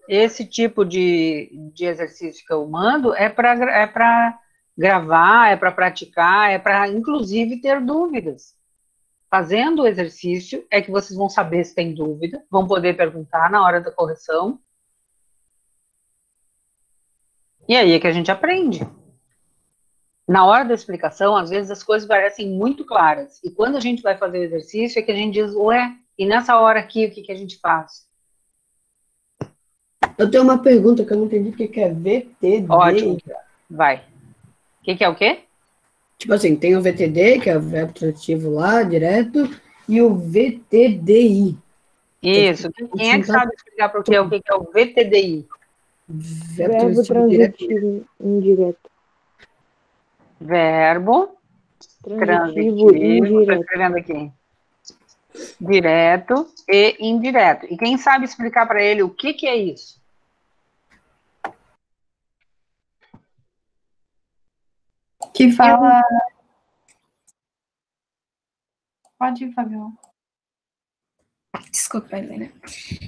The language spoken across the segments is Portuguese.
Esse tipo de exercício que eu mando é para gravar, é para praticar, é para, inclusive, ter dúvidas. Fazendo o exercício é que vocês vão saber se tem dúvida, vão poder perguntar na hora da correção. E aí é que a gente aprende. Na hora da explicação, às vezes as coisas parecem muito claras. E quando a gente vai fazer o exercício, é que a gente diz, ué, e nessa hora aqui, o que que a gente faz? Eu tenho uma pergunta que eu não entendi o que é Ótimo, VTD. vai. O que que é o quê? Tipo assim, tem o VTD, que é o verbo transitivo lá, direto, e o VTDI, que é tipo, Isso. a Quem gente é não que tá sabe explicar para o que que é o VTDI? verbo Verbo transitivo direto. transitivo indireto. Verbo Transitivo transitivo, estou indireto. escrevendo aqui. Direto e indireto. E quem sabe explicar para ele o que que é isso? Que fala... Pode ir, Fabiola. Desculpa, Helena.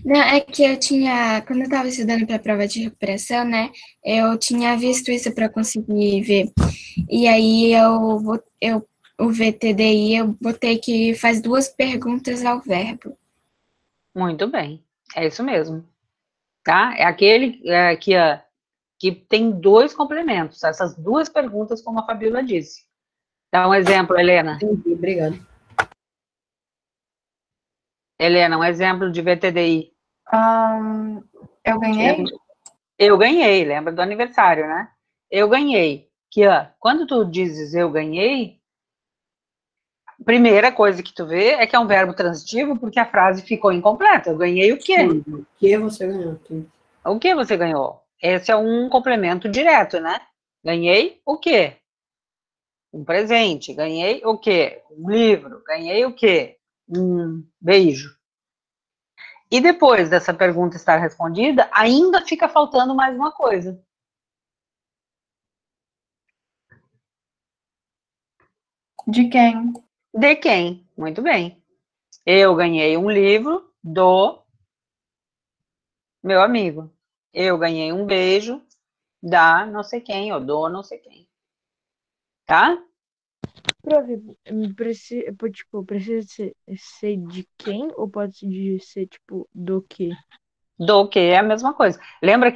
Não, é que eu tinha, quando eu estava estudando para a prova de recuperação, né, eu tinha visto isso para conseguir ver. E aí o VTDI, eu botei que faz 2 perguntas ao verbo. Muito bem. É isso mesmo. Tá? É aquele que tem 2 complementos. Essas 2 perguntas, como a Fabiola disse. Dá um exemplo, Helena. Entendi, obrigado. Helena, um exemplo de VTDI. Eu ganhei? Eu ganhei, lembra do aniversário, né? Eu ganhei. Que, quando tu dizes eu ganhei, a primeira coisa que tu vê é que é um verbo transitivo, porque a frase ficou incompleta. Eu ganhei o quê? Sim, o que você ganhou? Sim. O que você ganhou? Esse é um complemento direto, né? Ganhei o quê? Um presente. Ganhei o quê? Um livro. Ganhei o quê? Um beijo. E depois dessa pergunta estar respondida, ainda fica faltando mais uma coisa. De quem? De quem? Muito bem. Eu ganhei um livro do meu amigo. Eu ganhei um beijo da não sei quem, ou do não sei quem. Tá? Precisa ser de quem ou pode ser, tipo, do que? Do que é a mesma coisa. Lembra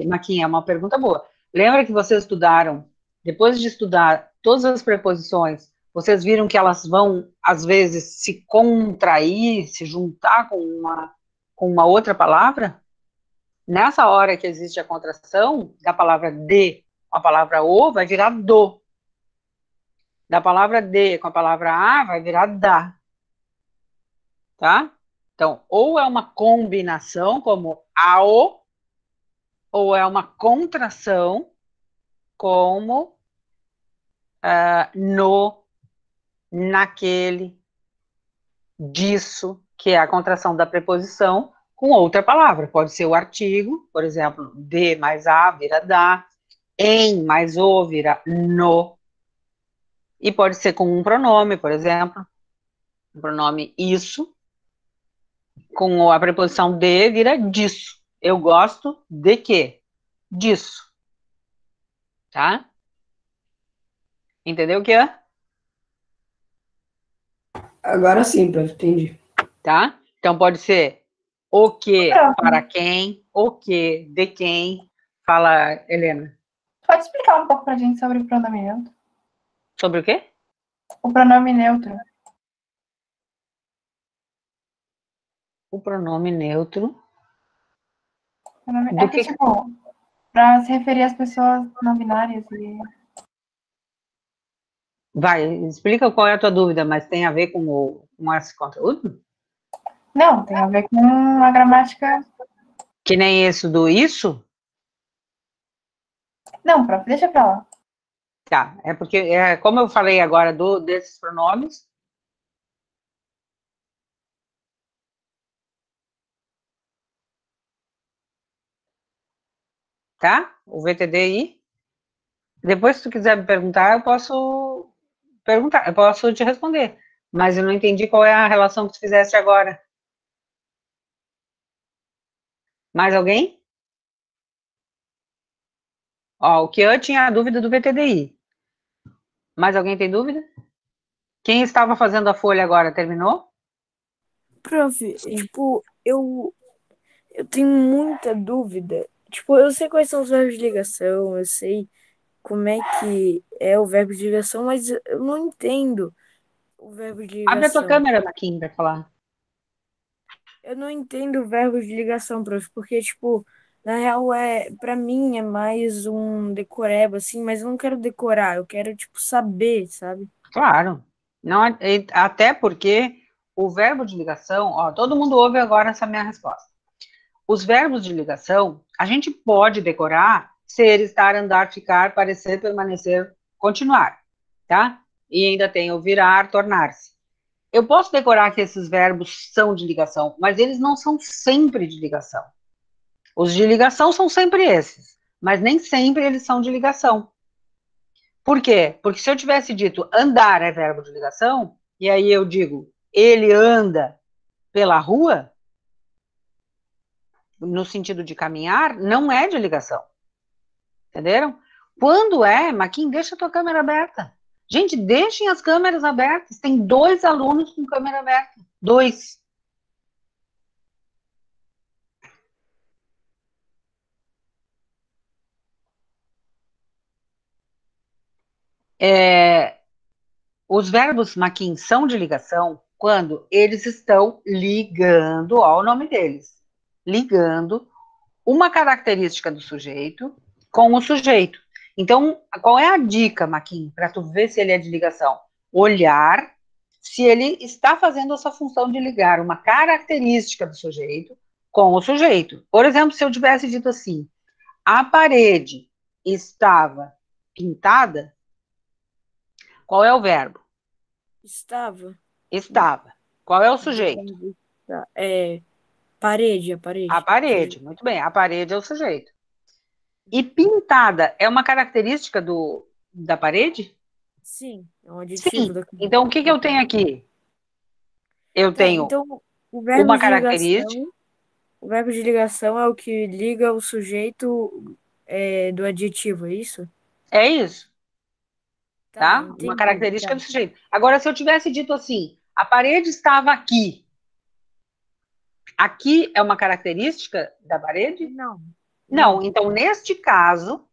Maquinha, é uma pergunta boa. Lembra que vocês estudaram, depois de estudar todas as preposições, vocês viram que elas vão, às vezes, se contrair, se juntar com uma outra palavra? Nessa hora que existe a contração, da palavra de com a palavra o, vai virar do. Da palavra de com a palavra a, vai virar da. Tá? Então, ou é uma combinação, como ao, ou é uma contração, como no, naquele, disso, que é a contração da preposição, com outra palavra. Pode ser o artigo, por exemplo, de mais a vira da, em mais o vira no. E pode ser com um pronome, por exemplo, o pronome isso, com a preposição de vira disso. Eu gosto de quê? Disso. Tá? Entendeu o que é? Agora sim, prof, entendi. Tá? Então pode ser o que para quem, o que de quem. Fala, Helena. Pode explicar um pouco pra gente sobre o pronome neutro? Sobre o quê? O pronome neutro. O pronome neutro. É que, tipo, pra se referir às pessoas não binárias e... Vai, explica qual é a tua dúvida, mas tem a ver com esse conteúdo? Não, tem a ver com a gramática... Que nem esse do isso? Não, prof, deixa pra lá. Tá, é porque, como eu falei agora desses pronomes, tá? O VTDI. Depois, se tu quiser me perguntar, eu posso perguntar, eu posso te responder. Mas eu não entendi qual é a relação que tu fizeste agora. Mais alguém? Ó, o Kian tinha a dúvida do VTDI. Mais alguém tem dúvida? Quem estava fazendo a folha agora, terminou? Prof, tipo, eu tenho muita dúvida. Tipo, eu sei quais são os verbos de ligação, eu sei como é que é o verbo de ligação, mas eu não entendo o verbo de Abre a tua ligação. câmera, Maquin, para falar. Eu não entendo o verbo de ligação, prof, porque, tipo, na real, pra mim é mais um decoreba, assim, mas eu não quero decorar, eu quero, tipo, saber, sabe? Claro. Não, até porque o verbo de ligação, ó, todo mundo ouve agora essa minha resposta. Os verbos de ligação, a gente pode decorar ser, estar, andar, ficar, parecer, permanecer, continuar, tá? E ainda tem o virar, tornar-se. Eu posso decorar que esses verbos são de ligação, mas eles não são sempre de ligação. Os de ligação são sempre esses, mas nem sempre eles são de ligação. Por quê? Porque se eu tivesse dito andar é verbo de ligação, e aí eu digo ele anda pela rua, no sentido de caminhar, não é de ligação. Entenderam? Quando é, Maquin, deixa a tua câmera aberta. Gente, deixem as câmeras abertas. Tem 2 alunos com câmera aberta. 2. Os verbos, Maquin, são de ligação quando eles estão ligando ao nome deles. Ligando uma característica do sujeito com o sujeito. Então, qual é a dica, Maquin, para tu ver se ele é de ligação? Olhar se ele está fazendo essa função de ligar uma característica do sujeito com o sujeito. Por exemplo, se eu tivesse dito assim, a parede estava pintada, qual é o verbo? Estava. Estava. Qual é o sujeito? Tá. Parede, a A parede. parede. Muito bem, a parede é o sujeito. E pintada é uma característica da parede? Sim, é um aditivo Sim. da. Então, o que eu tenho aqui? Eu Tá, tenho então o verbo uma de característica. ligação, o verbo de ligação é o que liga o sujeito do adjetivo, é isso? É isso, Tá, tá? Uma entendi. característica Tá. do sujeito. Agora, se eu tivesse dito assim, a parede estava aqui. Aqui é uma característica da parede? Não, Não. não. Então, neste caso,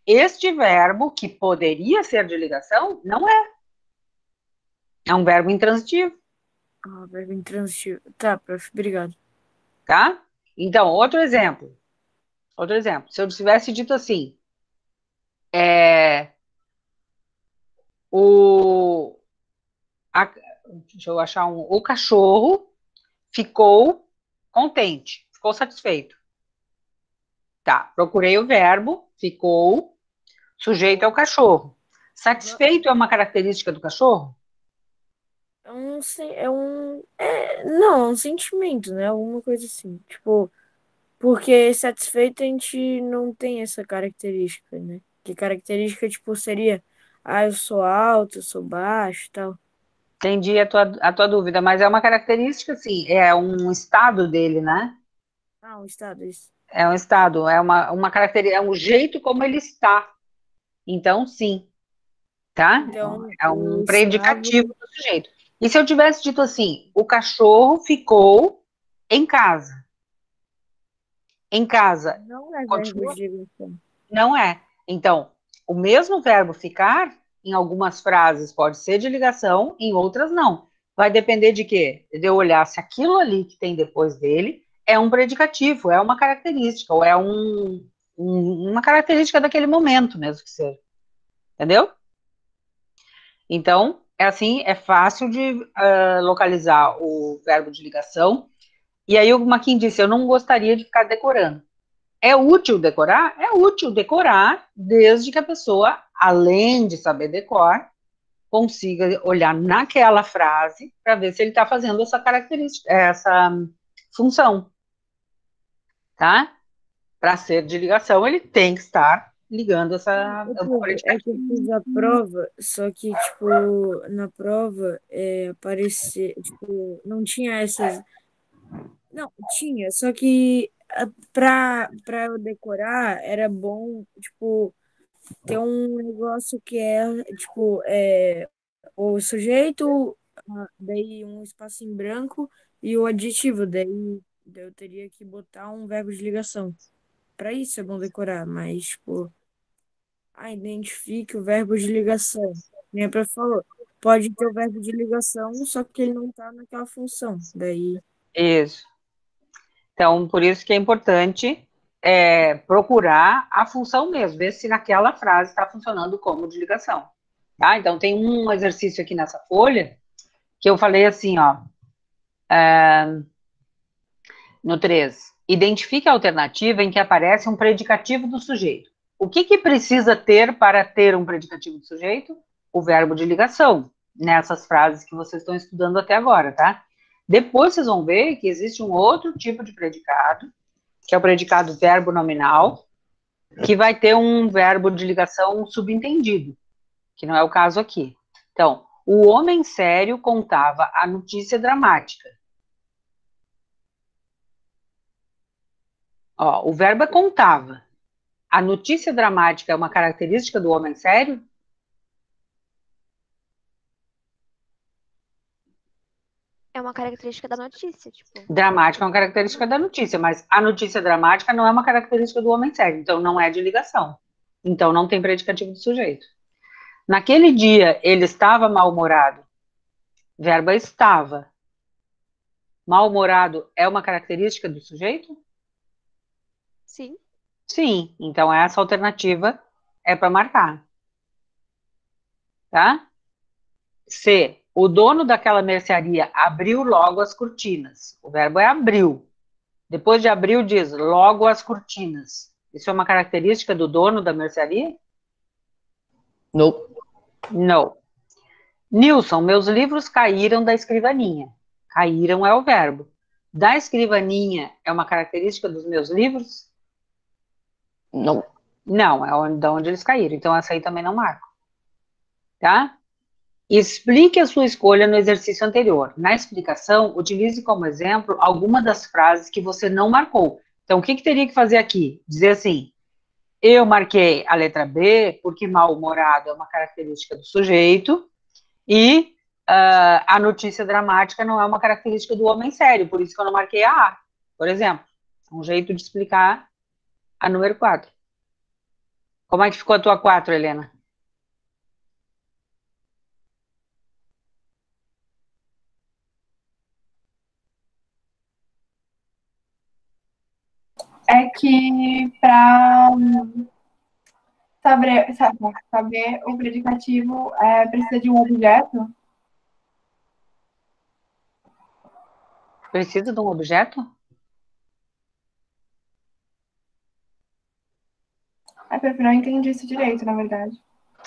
este verbo, que poderia ser de ligação, não é. É um verbo intransitivo, Ah, verbo intransitivo. Tá, prof, obrigado. tá? Então, outro exemplo. Outro exemplo. Se eu tivesse dito assim, é, o, a- deixa eu achar o cachorro ficou contente, ficou satisfeito. Tá, procurei o verbo, ficou, sujeito é o cachorro. Satisfeito é uma característica do cachorro? Não, é um sentimento, né? Alguma coisa assim. Tipo, porque satisfeito a gente não tem essa característica, né? Que característica, tipo, seria, eu sou alto, eu sou baixo e tal. Entendi a tua dúvida, mas é uma característica, sim, é um estado dele, né? Ah, um estado, isso. É um estado, é uma característica, é um jeito como ele está. Então, sim, tá? Então, É o um predicativo estado do sujeito. E se eu tivesse dito assim, o cachorro ficou em casa? Em casa, não é verbo continua? de ligação. Não é. Então, o mesmo verbo ficar, em algumas frases pode ser de ligação, em outras não. Vai depender de quê? De eu olhar se aquilo ali que tem depois dele é um predicativo, é uma característica, ou é uma característica daquele momento mesmo que seja. Entendeu? Então, é assim, é fácil de localizar o verbo de ligação. E aí o Maquin disse, eu não gostaria de ficar decorando. É útil decorar? É útil decorar, desde que a pessoa, além de saber decorar, consiga olhar naquela frase para ver se ele está fazendo essa característica, essa função, tá? Para ser de ligação, ele tem que estar ligando essa É que eu fiz a prova, só que, tipo, na prova aparecia, tipo, não tinha essas. Não, tinha, só que pra eu decorar, era bom, tipo, ter um negócio que tipo, o sujeito, daí um espaço em branco e o adjetivo, daí eu teria que botar um verbo de ligação. Para isso é bom decorar, mas, tipo, identifique o verbo de ligação. Nem a prof falou. Pode ter o verbo de ligação, só que ele não tá naquela função. Daí. Isso. Então, por isso que é importante procurar a função mesmo, ver se naquela frase está funcionando como de ligação. Tá? Então, tem um exercício aqui nessa folha que eu falei assim, ó, no 3. Identifique a alternativa em que aparece um predicativo do sujeito. O que precisa ter para ter um predicativo do sujeito? O verbo de ligação, nessas frases que vocês estão estudando até agora, tá? Depois vocês vão ver que existe um outro tipo de predicado, que é o predicado verbo nominal, que vai ter um verbo de ligação subentendido, que não é o caso aqui. Então, o homem sério contava a notícia dramática. Ó, o verbo é contava. A notícia dramática é uma característica do homem sério? É uma característica da notícia, tipo. Dramática é uma característica da notícia, mas a notícia dramática não é uma característica do homem sério, então não é de ligação. Então não tem predicativo do sujeito. Naquele dia ele estava mal-humorado. Verbo estava. Mal-humorado é uma característica do sujeito? Sim. Sim, então essa alternativa é para marcar. Tá? C. O dono daquela mercearia abriu logo as cortinas. O verbo é abriu. Depois de abriu diz logo as cortinas. Isso é uma característica do dono da mercearia? Não. Não. Nilson, meus livros caíram da escrivaninha. Caíram é o verbo. Da escrivaninha é uma característica dos meus livros? Não. Não, é de onde eles caíram. Então essa aí também não marca. Tá? Explique a sua escolha no exercício anterior. Na explicação, utilize como exemplo alguma das frases que você não marcou. Então, o que teria que fazer aqui? Dizer assim, eu marquei a letra B porque mal-humorado é uma característica do sujeito e a notícia dramática não é uma característica do homem sério, por isso que eu não marquei a A, por exemplo. Um jeito de explicar a número 4. Como é que ficou a tua 4, Helena? É que para saber o predicativo precisa de um objeto. Precisa de um objeto? Eu não entendi isso direito, na verdade.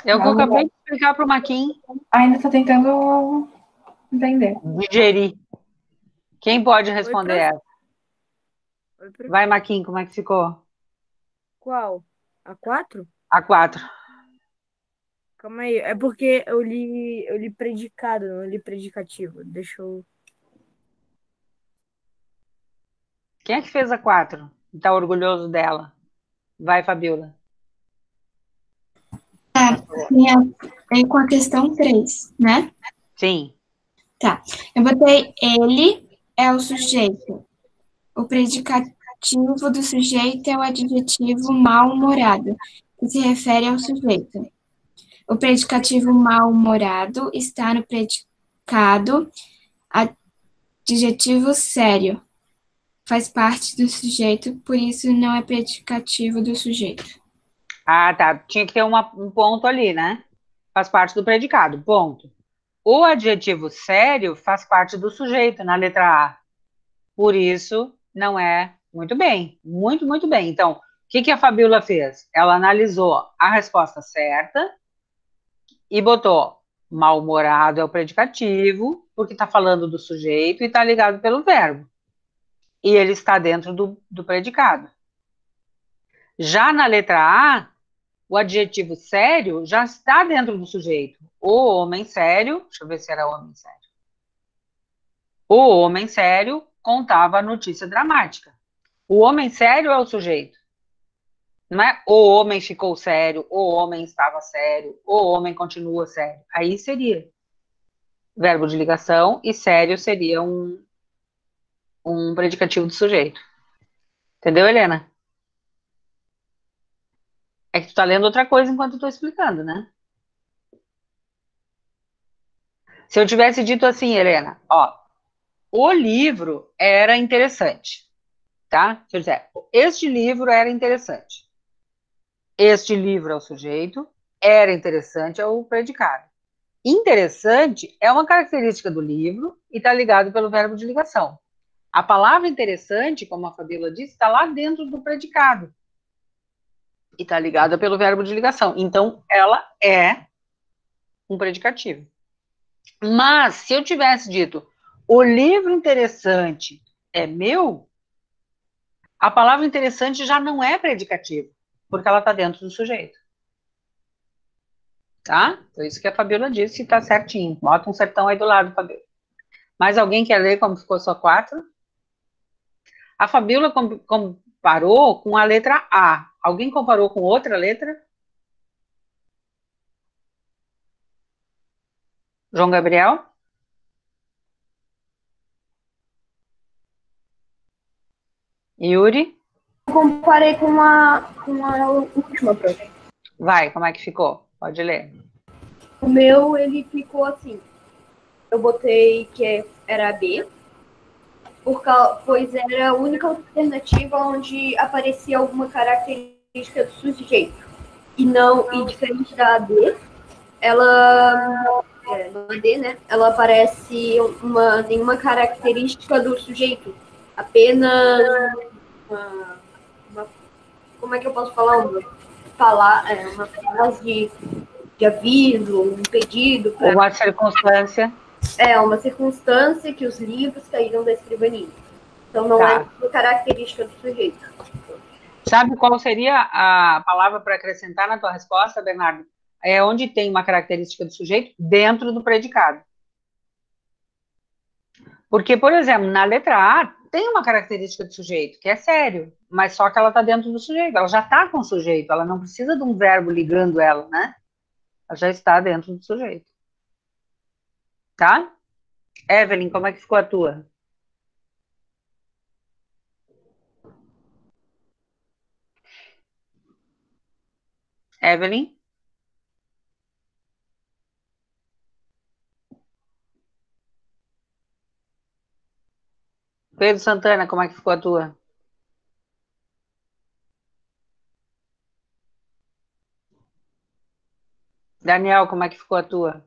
É o que eu acabei de explicar para o Maquin. Ainda estou tentando entender. Digerir. Quem pode responder essa? Vai, Maquin, como é que ficou? Qual? A 4? A 4. Calma aí. É porque eu li predicado, não li predicativo. Deixa eu. Quem é que fez a 4? Está orgulhoso dela? Vai, Fabiola. Aí com a questão 3, né? Sim. Tá. Eu botei ele é o sujeito. O predicativo do sujeito é o adjetivo mal-humorado, que se refere ao sujeito. O predicativo mal-humorado está no predicado adjetivo sério. Faz parte do sujeito, por isso não é predicativo do sujeito. Ah, tá. Tinha que ter um ponto ali, né? Faz parte do predicado, ponto. O adjetivo sério faz parte do sujeito, na letra A. Por isso, não é muito bem. Muito, muito bem. Então, o que a Fabiola fez? Ela analisou a resposta certa e botou mal-humorado é o predicativo, porque está falando do sujeito e está ligado pelo verbo. E ele está dentro do predicado. Já na letra A, o adjetivo sério já está dentro do sujeito. O homem sério, deixa eu ver se era homem sério. O homem sério contava a notícia dramática. O homem sério é o sujeito. Não é o homem ficou sério, o homem estava sério, o homem continua sério. Aí seria verbo de ligação e sério seria um predicativo do sujeito. Entendeu, Helena? É que tu tá lendo outra coisa enquanto eu tô explicando, né? Se eu tivesse dito assim, Helena, ó, o livro era interessante, tá? Se eu disser, este livro era interessante. Este livro é o sujeito, era interessante é o predicado. Interessante é uma característica do livro e está ligado pelo verbo de ligação. A palavra interessante, como a Fabíola disse, está lá dentro do predicado e está ligada pelo verbo de ligação. Então, ela é um predicativo. Mas, se eu tivesse dito, o livro interessante é meu, a palavra interessante já não é predicativo, porque ela está dentro do sujeito. Tá? Foi isso que a Fabíola disse e tá certinho. Bota um sertão aí do lado, Fabíola. Mais alguém quer ler como ficou só 4? A Fabíola comparou com a letra A. Alguém comparou com outra letra? João Gabriel? Yuri? Comparei com a última prova. Vai, como é que ficou? Pode ler. O meu, ele ficou assim. Eu botei que era B, pois era a única alternativa onde aparecia alguma característica do sujeito. E diferente da D, ela no D, né? Ela aparece nenhuma característica do sujeito. Apenas como é que eu posso falar? Uma frase de aviso, um pedido. Uma circunstância. Uma circunstância que os livros caíram da escrivaninha. Então não é uma característica do sujeito. Sabe qual seria a palavra para acrescentar na tua resposta, Bernardo? É onde tem uma característica do sujeito dentro do predicado. Porque, por exemplo, na letra A tem uma característica do sujeito, que é sério, mas só que ela está dentro do sujeito, ela já está com o sujeito, ela não precisa de um verbo ligando ela, né? Ela já está dentro do sujeito. Tá? Evelyn, como é que ficou a tua? Evelyn? Pedro Santana, como é que ficou a tua? Daniel, como é que ficou a tua?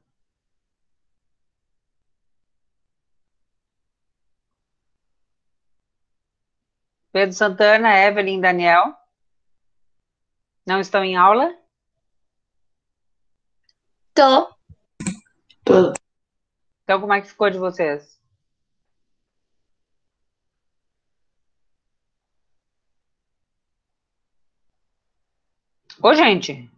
Pedro Santana, Evelyn, Daniel? Não estão em aula? Tô. Então, como é que ficou de vocês? Ô, gente.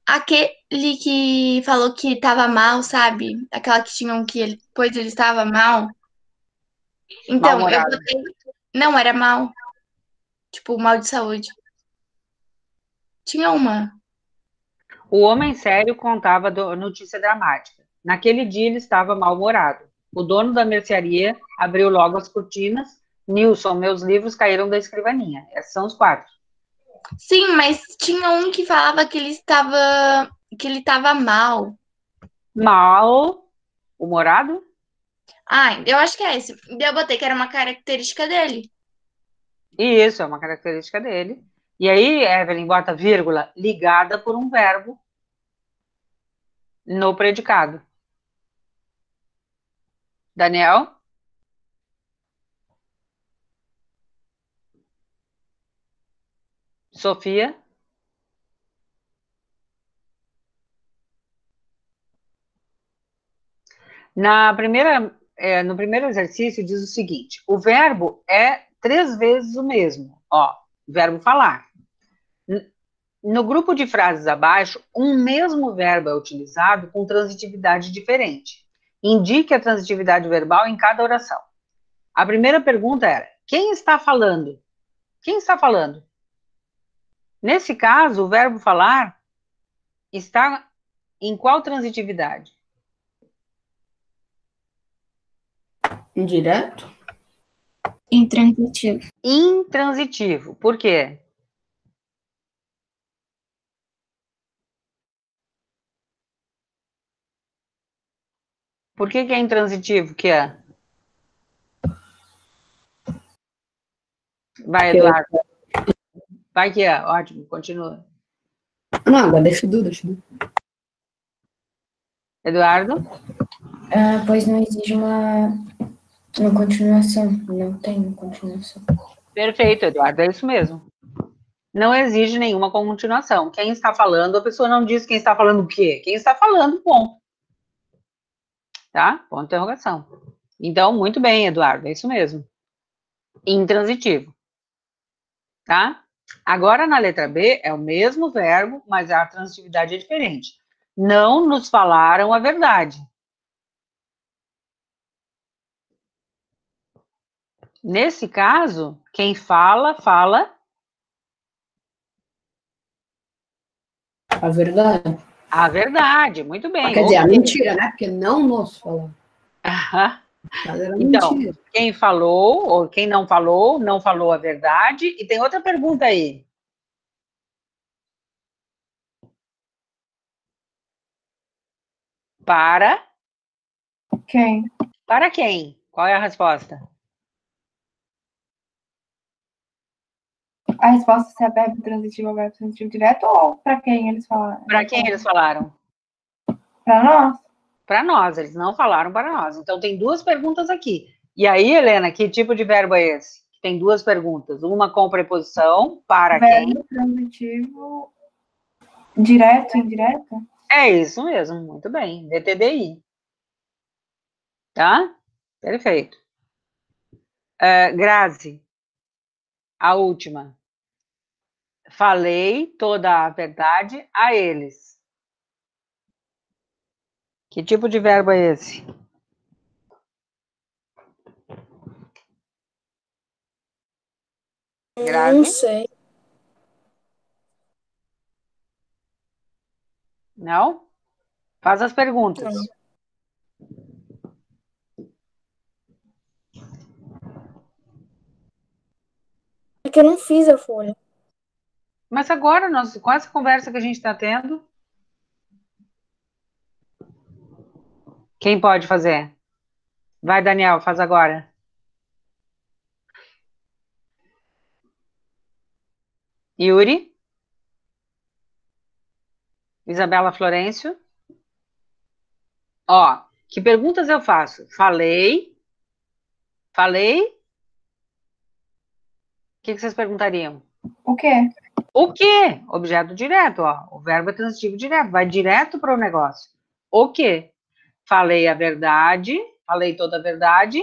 Aquele que falou que tava mal, sabe? Aquela que tinha um que depois ele estava mal. Então, eu Mal-humorado. botei. Não, era mal. Tipo, mal de saúde. Tinha uma. O homem sério contava notícia dramática. Naquele dia ele estava mal-humorado. O dono da mercearia abriu logo as cortinas. Nilson, meus livros caíram da escrivaninha. Esses são os 4. Sim, mas tinha um que falava que ele estava mal. Mal-humorado? Ah, eu acho que é esse. Eu botei que era uma característica dele. Isso, é uma característica dele. E aí, Evelyn, bota vírgula, ligada por um verbo no predicado. Daniel? Sofia? No primeiro exercício diz o seguinte, o verbo é 3 vezes o mesmo. Ó, verbo falar. No grupo de frases abaixo, um mesmo verbo é utilizado com transitividade diferente. Indique a transitividade verbal em cada oração. A primeira pergunta era, quem está falando? Quem está falando? Nesse caso, o verbo falar está em qual transitividade? Indireto? Intransitivo. Intransitivo. Por quê? Por que é intransitivo, que é? Vai, Eduardo. Vai que é, ótimo, continua. Não, agora deixa o Du. Eduardo? Pois não exige uma continuação. Não tem continuação. Perfeito, Eduardo, é isso mesmo. Não exige nenhuma continuação. Quem está falando, a pessoa não diz quem está falando o quê? Quem está falando, ponto. Tá? Ponto de interrogação. Então, muito bem, Eduardo, é isso mesmo. Intransitivo. Tá? Agora, na letra B, é o mesmo verbo, mas a transitividade é diferente. Não nos falaram a verdade. Nesse caso, quem fala, fala A verdade. a verdade, muito bem. Quer dizer, a mentira, né? Porque não nos falou. Então, mentira. quem falou ou quem não falou a verdade. E tem outra pergunta aí. Para Quem? Para quem? Qual é a resposta? A resposta se é verbo transitivo ou verbo transitivo direto ou para quem eles falaram? Para quem eles falaram? Para nós. Para nós, eles não falaram para nós. Então, tem duas perguntas aqui. E aí, Helena, que tipo de verbo é esse? Tem duas perguntas. Uma com preposição, para quem? Verbo transitivo direto e indireto? É isso mesmo, muito bem. VTDI. Tá? Perfeito. Grazi, a última. Falei toda a verdade a eles. Que tipo de verbo é esse? Grazi? Não sei. Não? Faz as perguntas. Não. É que eu não fiz a folha. Mas agora, com essa conversa que a gente está tendo, quem pode fazer? Vai, Daniel, faz agora. Yuri? Isabela Florencio? Ó, que perguntas eu faço? Falei? O que vocês perguntariam? O quê? O quê? Objeto direto, ó. O verbo é transitivo direto, vai direto para o negócio. O quê? Falei a verdade, falei toda a verdade.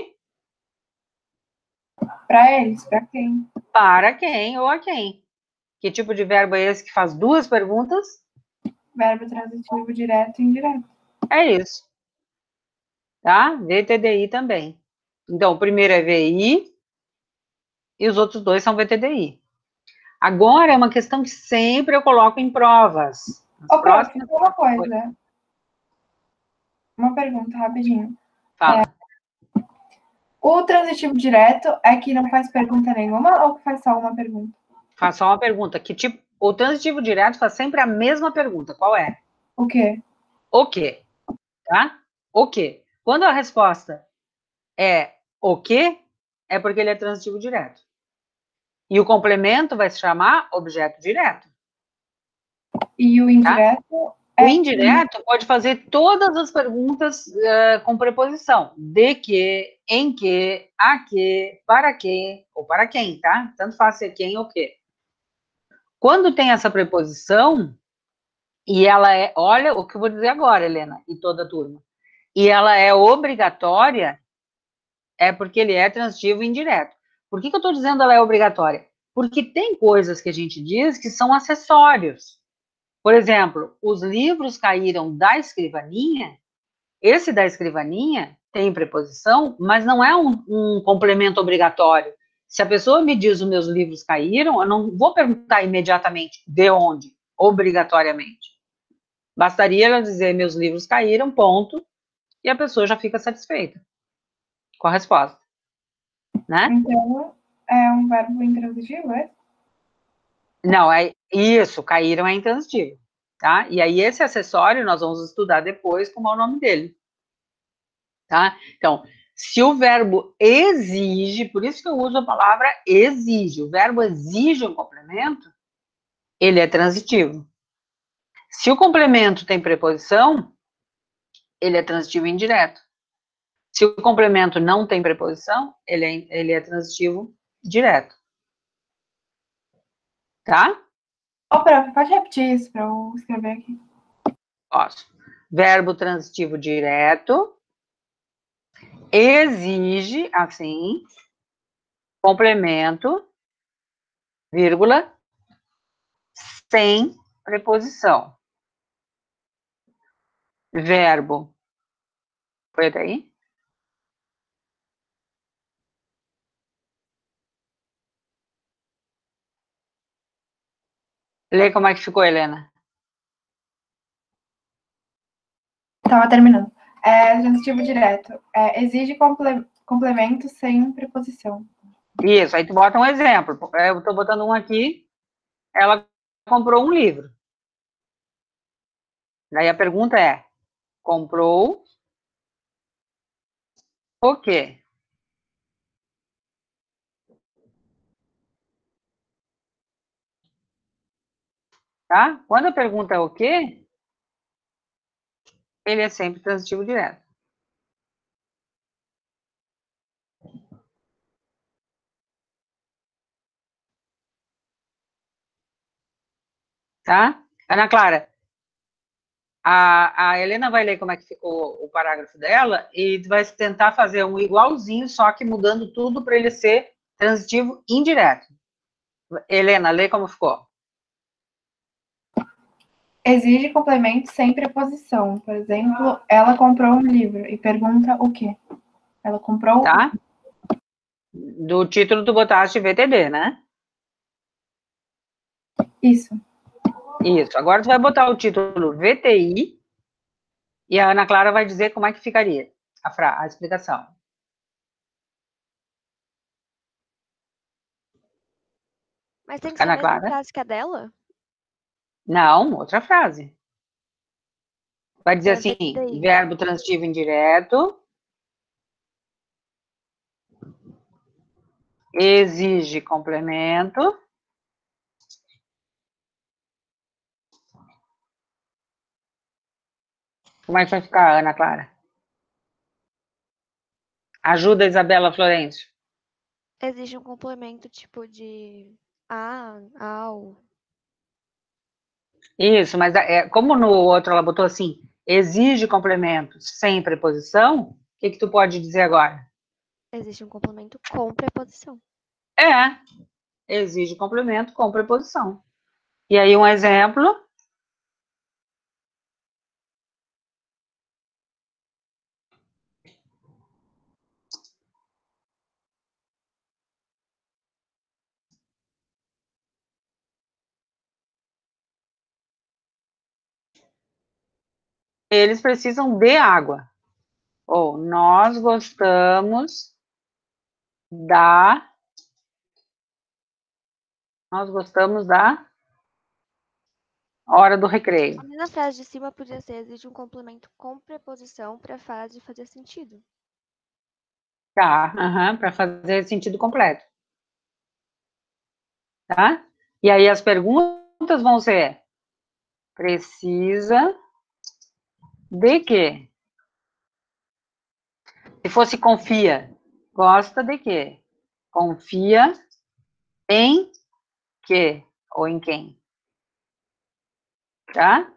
Para eles, para quem? Para quem ou a quem? Que tipo de verbo é esse que faz duas perguntas? Verbo transitivo direto e indireto. É isso. Tá? VTDI também. Então, o primeiro é VI e os outros dois são VTDI. Agora é uma questão que sempre eu coloco em provas. Próximo, uma coisa. Uma pergunta, rapidinho. Fala. O transitivo direto é que não faz pergunta nenhuma ou que faz só uma pergunta? Faz só uma pergunta. Que tipo? O transitivo direto faz sempre a mesma pergunta. Qual é? O quê? O quê? Tá? O quê? Quando a resposta é o quê, é porque ele é transitivo direto. E o complemento vai se chamar objeto direto. E o indireto? Tá? O indireto pode fazer todas as perguntas com preposição. De que, em que, a que, para que, ou para quem, tá? Tanto faz ser quem ou que. Quando tem essa preposição, e ela é, olha o que eu vou dizer agora, Helena, e toda a turma, e ela é obrigatória, é porque ele é transitivo indireto. Por que eu estou dizendo ela é obrigatória? Porque tem coisas que a gente diz que são acessórios. Por exemplo, os livros caíram da escrivaninha, Esse da escrivaninha tem preposição, mas não é um complemento obrigatório. Se a pessoa me diz os meus livros caíram, eu não vou perguntar imediatamente de onde, obrigatoriamente. Bastaria ela dizer meus livros caíram, ponto, e a pessoa já fica satisfeita com a resposta. Né? Então, é um verbo intransitivo, é? Não, é isso, caíram é intransitivo, tá? E aí esse acessório nós vamos estudar depois como é o nome dele, tá? Então, se o verbo exige, por isso que eu uso a palavra exige, o verbo exige um complemento, ele é transitivo. Se o complemento tem preposição, ele é transitivo indireto. Se o complemento não tem preposição, ele é transitivo direto. Tá? Ô, prof, pode repetir isso para eu escrever aqui? Posso. Verbo transitivo direto exige, assim, complemento, vírgula, sem preposição. Verbo. Foi até aí? Lê como é que ficou, Helena. Estava terminando. Transitivo direto. Exige complemento sem preposição. Isso, aí tu bota um exemplo. Eu estou botando um aqui. Ela comprou um livro. Daí a pergunta é, comprou o quê? Tá? Quando a pergunta é o quê, ele é sempre transitivo direto. Tá? Ana Clara, a Helena vai ler como é que ficou o parágrafo dela e vai tentar fazer um igualzinho, só que mudando tudo para ele ser transitivo indireto. Helena, lê como ficou. Exige complemento sem preposição. Por exemplo, ela comprou um livro e pergunta o quê? Ela comprou... Tá? Do título tu botaste VTD, né? Isso. Isso. Agora tu vai botar o título VTI e a Ana Clara vai dizer como é que ficaria a explicação. Mas tem que ser a Ana mesma Clara? frase que a dela? Não, outra frase. Vai dizer assim, VTI. verbo transitivo indireto, exige complemento, como é que vai ficar, Ana Clara? Ajuda a Isabela Florencio. Exige um complemento tipo de ao. Isso, mas como no outro ela botou assim, exige complemento sem preposição, o que tu pode dizer agora? Existe um complemento com preposição. Exige complemento com preposição. E aí um exemplo. Eles precisam de água. Ou nós gostamos da hora do recreio. A mesma frase de cima podia ser exige um complemento com preposição para a frase fazer sentido. Tá, para fazer sentido completo. Tá? E aí as perguntas vão ser: precisa de quê? Se fosse confia, gosta de quê? Confia em quê? Ou em quem? Tá?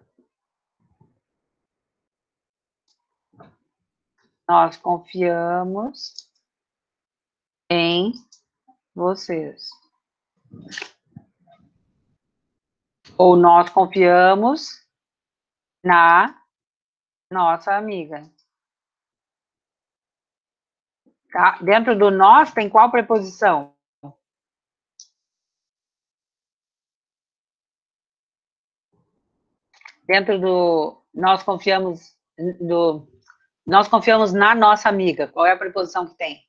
Nós confiamos em vocês. Ou nós confiamos na nossa amiga. Tá? Dentro do nós tem qual preposição? Dentro do nós confiamos na nossa amiga. Qual é a preposição que tem?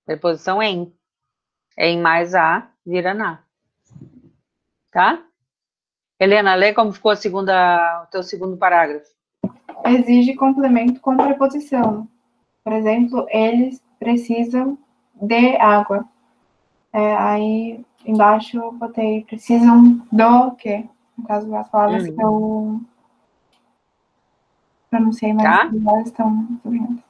Preposição em. Em mais a, vira na. Tá? Helena, lê como ficou o teu segundo parágrafo. Exige complemento com preposição. Por exemplo, eles precisam de água. Aí, embaixo, eu botei precisam do quê? No caso, as palavras que eu pronunciei, mas Tá? elas estão sublinhadas.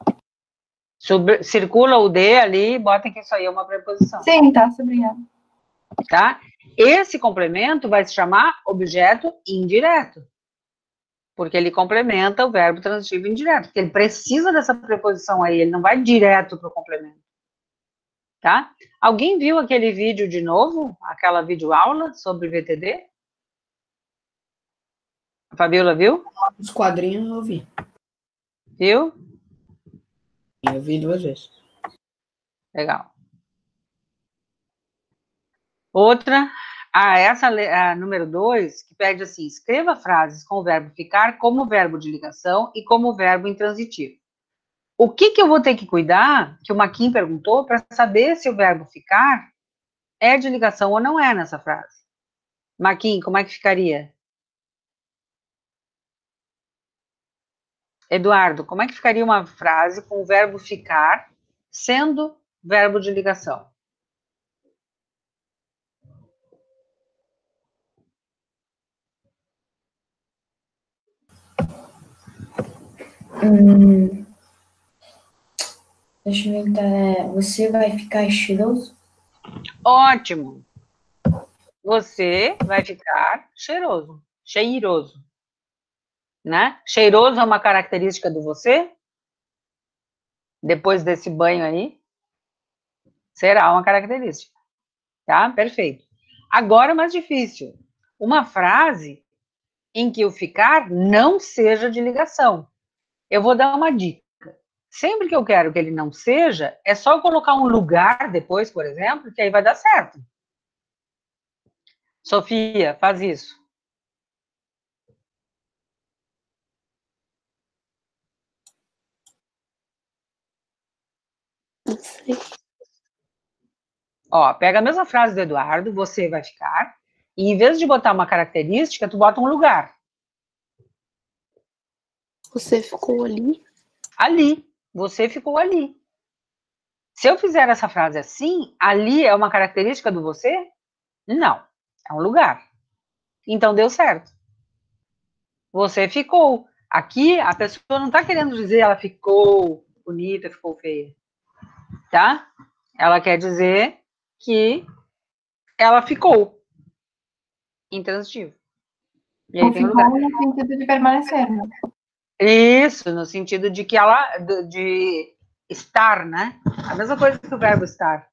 Circula o de ali, bota que isso aí é uma preposição. Sim, tá sublinhado. Tá? Esse complemento vai se chamar objeto indireto. Porque ele complementa o verbo transitivo indireto. Porque ele precisa dessa preposição aí, ele não vai direto para o complemento. Tá? Alguém viu aquele vídeo de novo? Aquela videoaula sobre VTD? A Fabiola viu? Os quadrinhos eu vi. Viu? Eu vi 2 vezes. Legal. Outra, a número 2, que pede assim, escreva frases com o verbo ficar como verbo de ligação e como verbo intransitivo. O que eu vou ter que cuidar, que o Maquin perguntou, para saber se o verbo ficar é de ligação ou não é nessa frase? Maquin, como é que ficaria? Eduardo, como é que ficaria uma frase com o verbo ficar sendo verbo de ligação? Deixa eu ver. Você vai ficar cheiroso? Ótimo. Você vai ficar cheiroso. Cheiroso. Né? Cheiroso é uma característica do você? Depois desse banho aí? Será uma característica. Tá? Perfeito. Agora, mais difícil. Uma frase em que o ficar não seja de ligação. Eu vou dar uma dica. Sempre que eu quero que ele não seja, é só colocar um lugar depois, por exemplo, que aí vai dar certo. Sofia, faz isso. Não sei. Ó, pega a mesma frase do Eduardo, você vai ficar, e em vez de botar uma característica, tu bota um lugar. Você ficou ali? Ali. Você ficou ali. Se eu fizer essa frase assim, ali é uma característica do você? Não. É um lugar. Então deu certo. Você ficou. Aqui, a pessoa não está querendo dizer ela ficou bonita, ficou feia. Tá? Ela quer dizer que ela ficou. Intransitivo. E aí tem um lugar. Ficou no sentido de permanecer, né? Isso, no sentido de que ela, de estar, né? A mesma coisa que o verbo estar.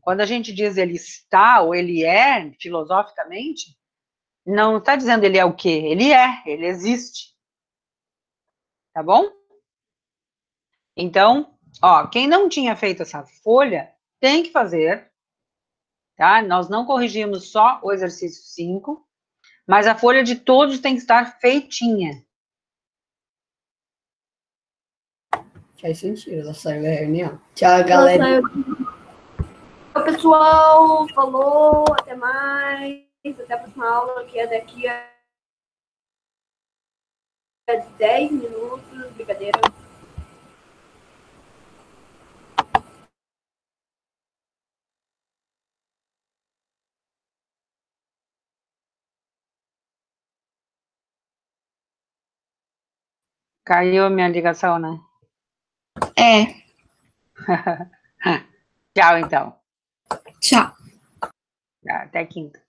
Quando a gente diz ele está ou ele é, filosoficamente, não está dizendo ele é o quê? Ele é, ele existe. Tá bom? Então, ó, quem não tinha feito essa folha, tem que fazer, tá? Nós não corrigimos só o exercício 5, mas a folha de todos tem que estar feitinha. Faz sentido, ela saiu da reunião. Tchau, galera. Tchau, pessoal. Falou. Até mais. Até a próxima aula, que é daqui a 10 minutos. Brincadeira. Caiu minha ligação, né? É, Tchau, então. tchau. Até quinta.